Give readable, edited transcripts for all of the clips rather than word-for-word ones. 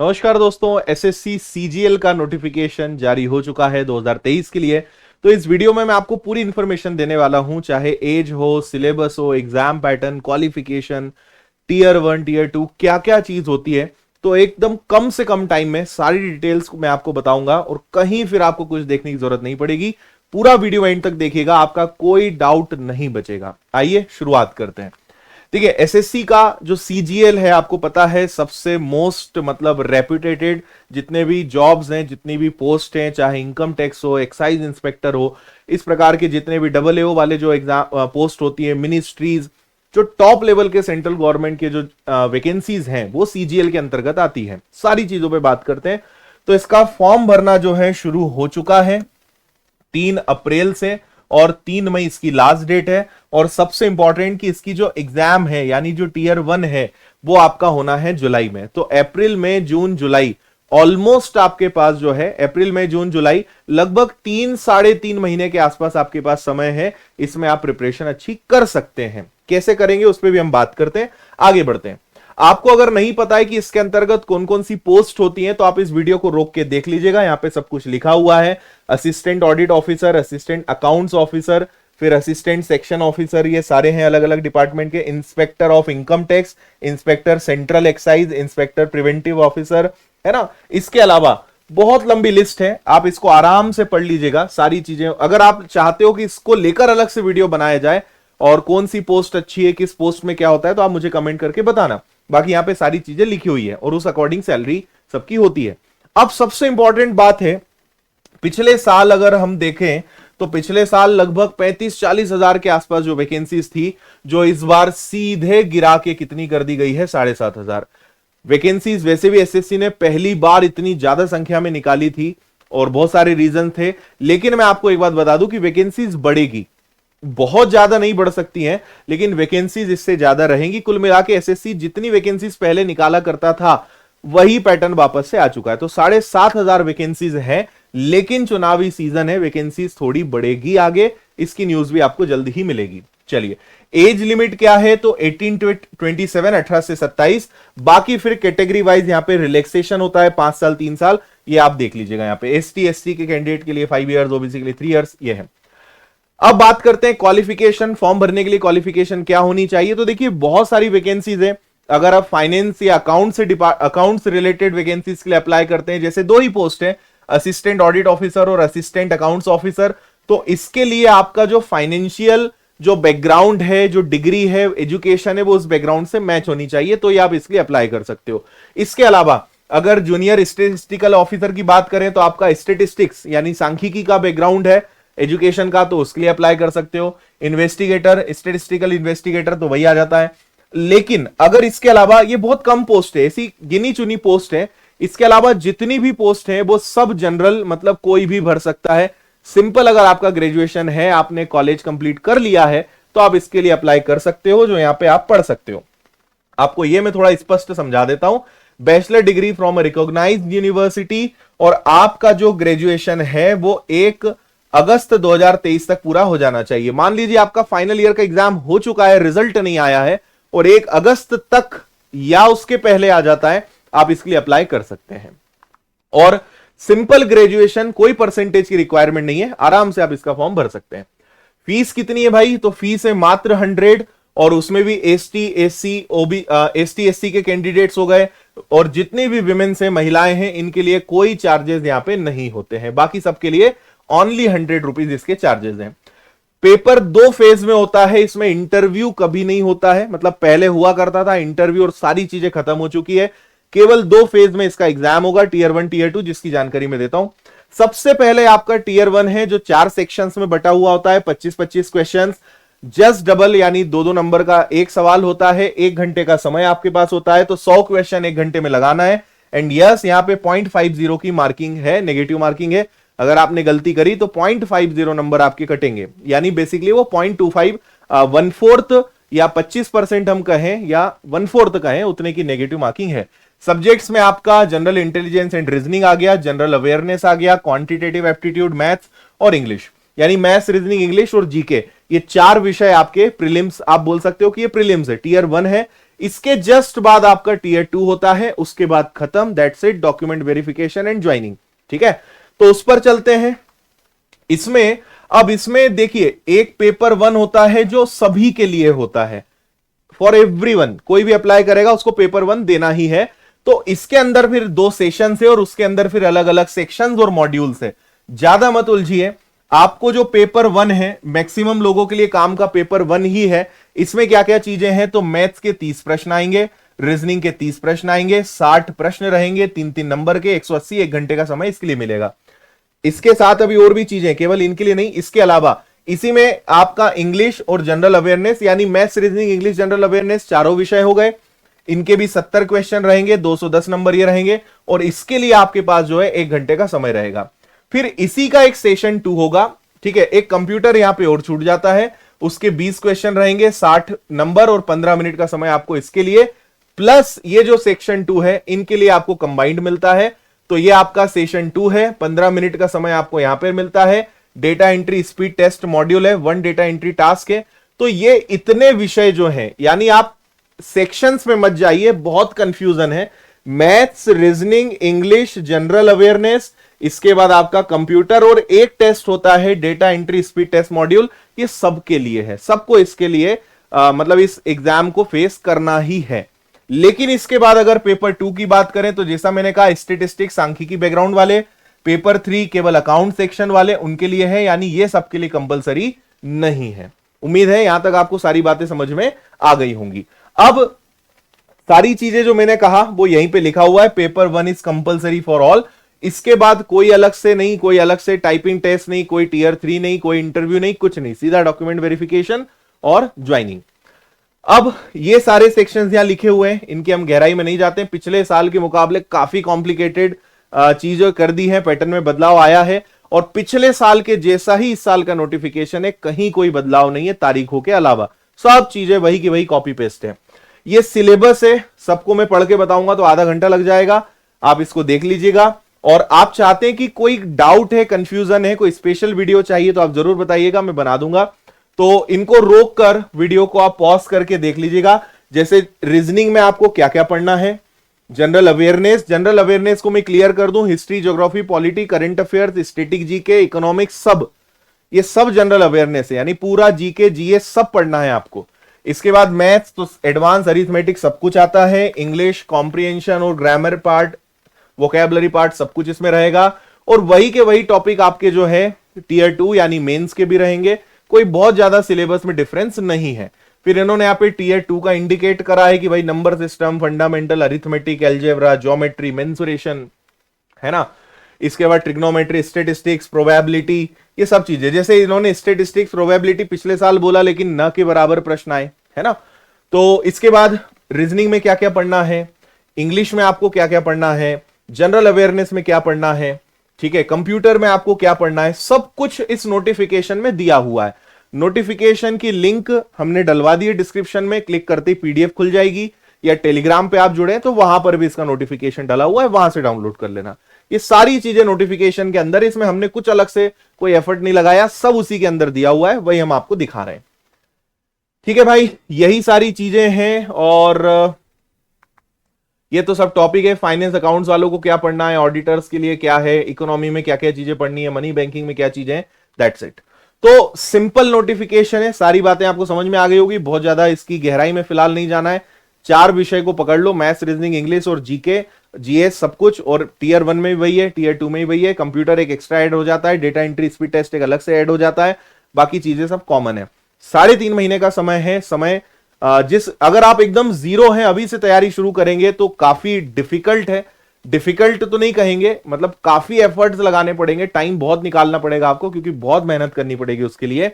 नमस्कार दोस्तों, SSC CGL का नोटिफिकेशन जारी हो चुका है 2023 के लिए। तो इस वीडियो में मैं आपको पूरी इंफॉर्मेशन देने वाला हूं, चाहे एज हो, सिलेबस हो, exam pattern, qualification, tier 1 tier 2 क्या क्या चीज होती है। तो एकदम कम से कम टाइम में सारी डिटेल्स मैं आपको बताऊंगा और कहीं फिर आपको कुछ देखने की जरूरत नहीं पड़ेगी। पूरा वीडियो एंड तक देखिएगा, आपका कोई डाउट नहीं बचेगा। आइए शुरुआत करते हैं। ठीक है, एसएससी का जो सीजीएल है आपको पता है सबसे मोस्ट मतलब रेप्यूटेटेड जितने भी जॉब्स हैं, जितनी भी पोस्ट हैं, चाहे इनकम टैक्स हो, एक्साइज इंस्पेक्टर हो, इस प्रकार के जितने भी डबल एओ वाले जो एग्जाम पोस्ट होती है, मिनिस्ट्रीज, जो टॉप लेवल के सेंट्रल गवर्नमेंट के जो वैकेंसीज हैं वो सीजीएल के अंतर्गत आती है। सारी चीजों पे बात करते हैं। तो इसका फॉर्म भरना जो है शुरू हो चुका है 3 अप्रैल से और 3 मई इसकी लास्ट डेट है। और सबसे इंपॉर्टेंट कि इसकी जो एग्जाम है यानी जो टीयर 1 है वो आपका होना है जुलाई में। तो अप्रैल मई जून जुलाई ऑलमोस्ट आपके पास जो है अप्रैल मई जून जुलाई लगभग 3-3.5 महीने के आसपास आपके पास समय है। इसमें आप प्रिपरेशन अच्छी कर सकते हैं। कैसे करेंगे उस पर भी हम बात करते हैं। आगे बढ़ते हैं। आपको अगर नहीं पता है कि इसके अंतर्गत कौन कौन सी पोस्ट होती हैं तो आप इस वीडियो को रोक के देख लीजिएगा। यहां पे सब कुछ लिखा हुआ है। Assistant audit officer, assistant accounts officer, फिर असिस्टेंट सेक्शन ऑफिसर, ये सारे हैं अलग अलग डिपार्टमेंट के। Inspector of income tax, inspector central excise, inspector preventive officer, है ना। इसके अलावा बहुत लंबी लिस्ट है, आप इसको आराम से पढ़ लीजिएगा सारी चीजें। अगर आप चाहते हो कि इसको लेकर अलग से वीडियो बनाया जाए और कौन सी पोस्ट अच्छी है, किस पोस्ट में क्या होता है, तो आप मुझे कमेंट करके बताना। बाकी यहां पे सारी चीजें लिखी हुई है और उस अकॉर्डिंग सैलरी सबकी होती है। अब सबसे इंपॉर्टेंट बात है, पिछले साल अगर हम देखें तो पिछले साल लगभग 35-40 हजार के आसपास जो वैकेंसीज थी, जो इस बार सीधे गिरा के कितनी कर दी गई है 7,500 वैकेंसीज। वैसे भी एसएससी ने पहली बार इतनी ज्यादा संख्या में निकाली थी और बहुत सारे रीजन थे, लेकिन मैं आपको एक बात बता दूं कि वैकेंसीज बढ़ेगी, बहुत ज्यादा नहीं बढ़ सकती हैं लेकिन वैकेंसीज इससे ज्यादा रहेंगी। कुल मिला के एसएससी जितनी वैकेंसीज पहले निकाला करता था वही पैटर्न वापस से आ चुका है। तो 7,500 वैकेंसीज है, लेकिन चुनावी सीजन है, वैकेंसीज थोड़ी बढ़ेगी आगे। इसकी न्यूज भी आपको जल्द ही मिलेगी। चलिए, एज लिमिट क्या है तो 18 to 27, 18 से 27। बाकी फिर कैटेगरी वाइज यहां पे रिलैक्सेशन होता है 5 साल 3 साल, ये आप देख लीजिएगा। यहां पे एसटी एससी के कैंडिडेट के लिए 5 ईयर्स, ओबीसी के लिए 3 ईयर्स, ये है। अब बात करते हैं क्वालिफिकेशन। फॉर्म भरने के लिए क्वालिफिकेशन क्या होनी चाहिए। तो देखिए बहुत सारी वैकेंसीज है। अगर आप फाइनेंस या अकाउंट से रिलेटेड वैकेंसीज के लिए अप्लाई करते हैं, जैसे 2 ही पोस्ट है, असिस्टेंट ऑडिट ऑफिसर और असिस्टेंट अकाउंट्स ऑफिसर, तो इसके लिए आपका जो फाइनेंशियल जो बैकग्राउंड है, जो डिग्री है, एजुकेशन है, वो उस बैकग्राउंड से मैच होनी चाहिए, तो ये आप इसके लिए अप्लाई कर सकते हो। इसके अलावा अगर जूनियर स्टेटिस्टिकल ऑफिसर की बात करें तो आपका स्टेटिस्टिक्स यानी सांख्यिकी का बैकग्राउंड है एजुकेशन का, तो उसके लिए अप्लाई कर सकते हो। इन्वेस्टिगेटर, स्टेटिस्टिकल इन्वेस्टिगेटर, तो वही आ जाता है। लेकिन अगर इसके अलावा, ये बहुत कम पोस्ट है, ऐसी गिनी चुनी पोस्ट है, इसके अलावा जितनी भी पोस्ट है वो सब जनरल, मतलब कोई भी भर सकता है। सिंपल, अगर आपका ग्रेजुएशन है, आपने कॉलेज कंप्लीट कर लिया है, तो आप इसके लिए अप्लाई कर सकते हो, जो यहां पे आप पढ़ सकते हो। आपको ये मैं थोड़ा स्पष्ट समझा देता हूं। Bachelor degree from a recognised university, और आपका जो ग्रेजुएशन है वो 1 अगस्त 2023 तक पूरा हो जाना चाहिए। मान लीजिए आपका फाइनल ईयर का एग्जाम हो चुका है, रिजल्ट नहीं आया है और 1 अगस्त तक या उसके पहले आ जाता है, आप इसके लिए अप्लाई कर सकते हैं। और सिंपल ग्रेजुएशन, कोई परसेंटेज की रिक्वायरमेंट नहीं है, आराम से आप इसका फॉर्म भर सकते हैं। फीस कितनी है भाई, तो फीस है मात्र 100, और उसमें भी एसटी एससी के कैंडिडेट्स हो गए, और जितनी भी विमेन से महिलाएं हैं इनके लिए कोई चार्जेस यहां पे नहीं होते हैं। बाकी सबके लिए ओनली 100 रुपीज इसके चार्जेस हैं। पेपर 2 फेज में होता है, इसमें इंटरव्यू कभी नहीं होता है, मतलब पहले हुआ करता था इंटरव्यू और सारी चीजें खत्म हो चुकी है। केवल 2 फेज में इसका एग्जाम होगा, टीयर 1 टीयर 2, जिसकी जानकारी मैं देता हूं। सबसे पहले आपका टीयर 1 है जो 4 सेक्शंस में बटा हुआ होता है, 25-25 क्वेश्चंस, जस्ट डबल यानी 2-2 नंबर का एक सवाल होता है। 1 घंटे का समय आपके पास होता है, तो 100 क्वेश्चन 1 घंटे में लगाना है। एंड यस, यहां पे 0.50 की मार्किंग है, नेगेटिव मार्किंग है। अगर आपने गलती करी तो 0.50 नंबर आपके कटेंगे, यानी बेसिकली वो 0.25 1/4 या 25% हम कहें या 1/4 कहें, उतने की नेगेटिव मार्किंग है। सब्जेक्ट्स में आपका जनरल इंटेलिजेंस एंड रीजनिंग आ गया, जनरल अवेयरनेस आ गया, क्वांटिटेटिव एप्टीट्यूड, मैथ्स और इंग्लिश, यानी मैथ्स, रीजनिंग, इंग्लिश और जीके, ये 4 विषय आपके प्रीलिम्स, आप बोल सकते हो कि ये प्रीलिम्स है, टीयर 1 है। इसके जस्ट बाद आपका टीयर 2 होता है, उसके बाद खत्म, that's it, document verification and joining. ठीक है, तो उस पर चलते हैं। इसमें देखिए एक पेपर 1 होता है जो सभी के लिए होता है, फॉर एवरीवन, कोई भी अप्लाई करेगा उसको पेपर 1 देना ही है। तो इसके अंदर फिर 2 सेशन है और उसके अंदर फिर अलग अलग सेक्शंस और मॉड्यूल्स है। ज्यादा मत उलझिए, आपको जो पेपर 1 है मैक्सिमम लोगों के लिए काम का पेपर 1 ही है। इसमें क्या क्या चीजें हैं, तो मैथ्स के 30 प्रश्न आएंगे, रीजनिंग के 30 प्रश्न आएंगे, 60 प्रश्न रहेंगे, 3-3 नंबर के, 180, 1 घंटे का समय इसके लिए मिलेगा। इसके साथ अभी और भी चीजें, केवल इनके लिए नहीं, इसके अलावा इसी में आपका इंग्लिश और जनरल अवेयरनेस, यानी maths, reasoning, English, general awareness, चारों विषय हो गए। इनके भी 70 क्वेश्चन रहेंगे, 210 नंबर ये रहेंगे, और इसके लिए आपके पास जो है 1 घंटे का समय रहेगा। फिर इसी का एक सेशन 2 होगा। ठीक है, एक कंप्यूटर यहां पे और छूट जाता है, उसके 20 क्वेश्चन रहेंगे, 60 नंबर और 15 मिनट का समय आपको इसके लिए, प्लस ये जो सेक्शन 2 है इनके लिए आपको कंबाइंड मिलता है। तो ये आपका सेशन 2 है, 15 मिनट का समय आपको यहां पर मिलता है। Data entry speed test module है, 1 डेटा एंट्री टास्क है। तो ये इतने विषय जो हैं, यानी आप सेक्शंस में मत जाइए, बहुत कंफ्यूजन है। Maths, reasoning, English, general awareness, इसके बाद आपका कंप्यूटर, और एक टेस्ट होता है data entry speed test module. ये सबके लिए है, सबको इसके लिए मतलब इस एग्जाम को फेस करना ही है। लेकिन इसके बाद अगर पेपर 2 की बात करें तो जैसा मैंने कहा, स्टेटिस्टिक्स, सांख्यिकी बैकग्राउंड वाले, पेपर 3 केवल अकाउंट सेक्शन वाले उनके लिए है, यानी ये सबके लिए कंपलसरी नहीं है। उम्मीद है यहां तक आपको सारी बातें समझ में आ गई होंगी। अब सारी चीजें जो मैंने कहा वो यहीं पे लिखा हुआ है, paper 1 is compulsory for all. इसके बाद कोई अलग से नहीं, कोई अलग से टाइपिंग टेस्ट नहीं, कोई टीयर 3 नहीं, कोई इंटरव्यू नहीं, कुछ नहीं, सीधा डॉक्यूमेंट वेरिफिकेशन और ज्वाइनिंग। अब ये सारे सेक्शंस यहां लिखे हुए हैं, इनकी हम गहराई में नहीं जाते। पिछले साल के मुकाबले काफी कॉम्प्लिकेटेड चीजें कर दी है, पैटर्न में बदलाव आया है, और पिछले साल के जैसा ही इस साल का नोटिफिकेशन है, कहीं कोई बदलाव नहीं है तारीखों के अलावा, सब चीजें वही की वही कॉपी पेस्ट है। ये सिलेबस है, सबको मैं पढ़ के बताऊंगा तो आधा घंटा लग जाएगा, आप इसको देख लीजिएगा। और आप चाहते हैं कि कोई डाउट है, कंफ्यूजन है, कोई स्पेशल वीडियो चाहिए तो आप जरूर बताइएगा, मैं बना दूंगा। तो इनको रोक कर वीडियो को आप पॉज करके देख लीजिएगा। जैसे रीजनिंग में आपको क्या क्या पढ़ना है, जनरल अवेयरनेस को मैं क्लियर कर दूं, history, geography, polity, current affairs, static GK, economics, सब ये सब जनरल अवेयरनेस है, यानी पूरा जीके, जीए सब पढ़ना है आपको। इसके बाद मैथ्स तो एडवांस अरिथमेटिक सब कुछ आता है, इंग्लिश, कॉम्प्रिहेंशन और ग्रामर पार्ट, वोकैबुलरी पार्ट सब कुछ इसमें रहेगा। और वही के वही टॉपिक आपके जो है टीयर 2 यानी मेंस के भी रहेंगे, कोई बहुत ज्यादा सिलेबस में डिफरेंस नहीं है। फिर इन्होंने यहाँ पे टीयर 2 का इंडिकेट करा है कि भाई number system, fundamental arithmetic, algebra, geometry, mensuration, है ना। इसके बाद ट्रिग्नोमेट्री, स्टेटिस्टिक्स, प्रोबेबिलिटी, ये सब चीजें। जैसे इन्होंने स्टेटिस्टिक्स, प्रोबेबिलिटी पिछले साल बोला लेकिन न के बराबर प्रश्न आए, है ना। तो इसके बाद रीजनिंग में क्या क्या पढ़ना है, इंग्लिश में आपको क्या क्या पढ़ना है, जनरल अवेयरनेस में क्या पढ़ना है, ठीक है, कंप्यूटर में आपको क्या पढ़ना है, सब कुछ इस नोटिफिकेशन में दिया हुआ है। नोटिफिकेशन की लिंक हमने डलवा दी है डिस्क्रिप्शन में, क्लिक करते ही पीडीएफ खुल जाएगी, या टेलीग्राम पे आप जुड़े तो वहां पर भी इसका नोटिफिकेशन डाला हुआ है, वहां से डाउनलोड कर लेना। ये सारी चीजें नोटिफिकेशन के अंदर, इसमें हमने कुछ अलग से कोई एफर्ट नहीं लगाया, सब उसी के अंदर दिया हुआ है, वही हम आपको दिखा रहे हैं। ठीक है भाई, यही सारी चीजें हैं। और ये तो सब टॉपिक है। फाइनेंस अकाउंट्स वालों को क्या पढ़ना है, ऑडिटर्स के लिए क्या है, इकोनॉमी में क्या क्या चीजें पढ़नी है, मनी बैंकिंग में क्या चीजें हैं, दैट्स इट। तो सिंपल नोटिफिकेशन है, सारी बातें आपको समझ में आ गई होगी, बहुत ज्यादा इसकी गहराई में फिलहाल नहीं जाना है। 4 विषय को पकड़ लो, मैथ्स, रीजनिंग, इंग्लिश और जीके, जीएस सब कुछ, और टीयर 1 में भी वही है, टीयर 2 में भी वही है। कंप्यूटर एक एक्स्ट्रा ऐड हो जाता है, डेटा एंट्री स्पीड टेस्ट एक अलग से ऐड हो जाता है, बाकी चीजें सब कॉमन है। 3.5 महीने का समय है। समय अगर आप एकदम जीरो हैं, अभी से तैयारी शुरू करेंगे तो काफी डिफिकल्ट है। डिफिकल्ट तो नहीं कहेंगे, मतलब काफी एफर्ट्स लगाने पड़ेंगे, टाइम बहुत निकालना पड़ेगा आपको, क्योंकि बहुत मेहनत करनी पड़ेगी उसके लिए।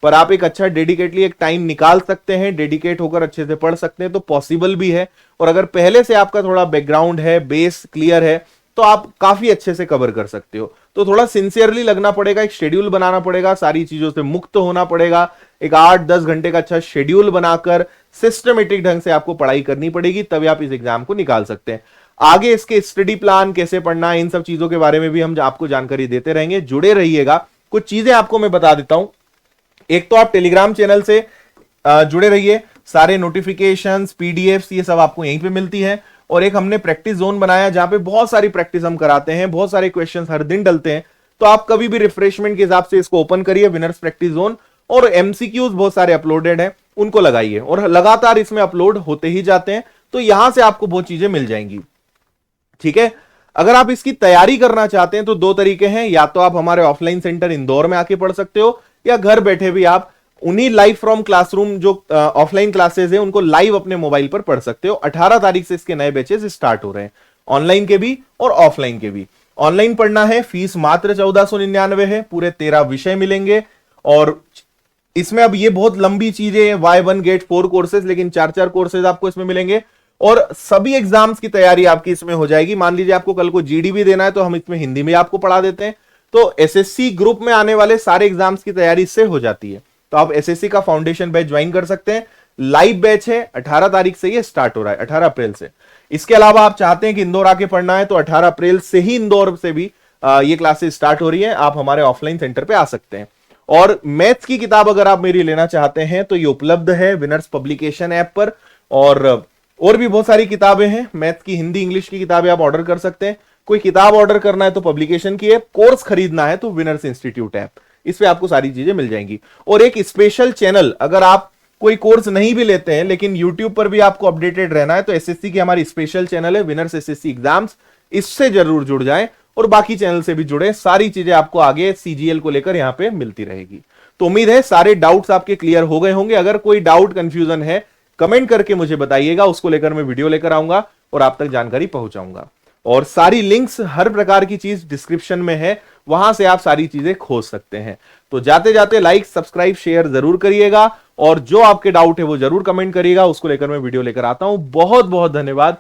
पर आप एक अच्छा डेडिकेटली एक टाइम निकाल सकते हैं, डेडिकेट होकर अच्छे से पढ़ सकते हैं, तो पॉसिबल भी है। और अगर पहले से आपका थोड़ा बैकग्राउंड है, बेस क्लियर है, तो आप काफी अच्छे से कवर कर सकते हो। तो थोड़ा सिंसियरली लगना पड़ेगा, एक शेड्यूल बनाना पड़ेगा, सारी चीजों से मुक्त होना पड़ेगा, एक 8-10 घंटे का अच्छा शेड्यूल बनाकर सिस्टमेटिक ढंग से आपको पढ़ाई करनी पड़ेगी, तभी आप इस एग्जाम को निकाल सकते हैं। आगे इसके स्टडी प्लान कैसे पढ़ना है, इन सब चीजों के बारे में भी हम आपको जानकारी देते रहेंगे, जुड़े रहिएगा। कुछ चीजें आपको मैं बता देता हूं। एक तो आप टेलीग्राम चैनल से जुड़े रहिए, सारे नोटिफिकेशंस, पीडीएफ्स, ये सब आपको यहीं पे मिलती है। और एक हमने प्रैक्टिस जोन बनाया जहां पे बहुत सारी प्रैक्टिस हम कराते हैं, बहुत सारे क्वेश्चंस हर दिन डलते हैं। तो आप कभी भी रिफ्रेशमेंट के हिसाब से इसको ओपन करिए, विनर्स प्रैक्टिस जोन, और एमसीक्यूज बहुत सारे अपलोडेड हैं, उनको लगाइए और लगातार इसमें अपलोड होते ही जाते हैं। तो यहां से आपको बहुत चीजें मिल जाएंगी, ठीक है। अगर आप इसकी तैयारी करना चाहते हैं तो दो तरीके हैं, या तो आप हमारे ऑफलाइन सेंटर इंदौर में आके पढ़ सकते हो, या घर बैठे भी आप उन्हीं लाइव फ्रॉम क्लासरूम जो ऑफलाइन क्लासेस है उनको लाइव अपने मोबाइल पर पढ़ सकते हो। 18 तारीख से इसके नए बैचेस स्टार्ट हो रहे हैं, ऑनलाइन के भी और ऑफलाइन के भी। ऑनलाइन पढ़ना है, फीस मात्र 1499 है, पूरे 13 विषय मिलेंगे। और इसमें अब ये बहुत लंबी चीजें हैं, Y1 गेट 4 कोर्सेज, लेकिन 4-4 कोर्सेज आपको इसमें मिलेंगे और सभी एग्जाम्स की तैयारी आपकी इसमें हो जाएगी। मान लीजिए आपको कल को जीडी भी देना है तो हम इसमें हिंदी में आपको पढ़ा देते हैं। तो एसएससी ग्रुप में आने वाले सारे एग्जाम्स की तैयारी इससे हो जाती है। तो आप एसएससी का फाउंडेशन बैच ज्वाइन कर सकते हैं, लाइव बैच है, 18 तारीख से ये स्टार्ट हो रहा है, 18 अप्रैल से। इसके अलावा आप चाहते हैं कि इंदौर आके पढ़ना है तो 18 अप्रैल से ही इंदौर से भी ये क्लासेस स्टार्ट हो रही है, आप हमारे ऑफलाइन सेंटर पे आ सकते हैं। और मैथ्स की किताब अगर आप मेरी लेना चाहते हैं तो ये उपलब्ध है विनर्स पब्लिकेशन ऐप पर। और भी बहुत सारी किताबें हैं, मैथ्स की, हिंदी, इंग्लिश की किताबें आप ऑर्डर कर सकते हैं। कोई किताब ऑर्डर करना है तो पब्लिकेशन की ऐप, कोर्स खरीदना है तो विनर्स इंस्टीट्यूट ऐप, इस पे आपको सारी चीजें मिल जाएंगी। और एक स्पेशल चैनल, अगर आप कोई कोर्स नहीं भी लेते हैं लेकिन यूट्यूब पर भी आपको अपडेटेड रहना है तो एसएससी की हमारी स्पेशल चैनल है विनर्स एसएससी एग्जाम्स, इससे जरूर जुड़ जाएं और बाकी चैनल से भी जुड़े। सारी चीजें आपको आगे सीजीएल को लेकर यहां पे मिलती रहेगी। तो उम्मीद है सारे डाउट्स आपके क्लियर हो गए होंगे। अगर कोई डाउट कंफ्यूजन है कमेंट करके मुझे बताइएगा, उसको लेकर मैं वीडियो लेकर आऊंगा और आप तक जानकारी पहुंचाऊंगा। और सारी लिंक्स, हर प्रकार की चीज डिस्क्रिप्शन में है, वहां से आप सारी चीजें खोज सकते हैं। तो जाते जाते लाइक, सब्सक्राइब, शेयर जरूर करिएगा और जो आपके डाउट है वो जरूर कमेंट करिएगा, उसको लेकर मैं वीडियो लेकर आता हूं। बहुत बहुत धन्यवाद।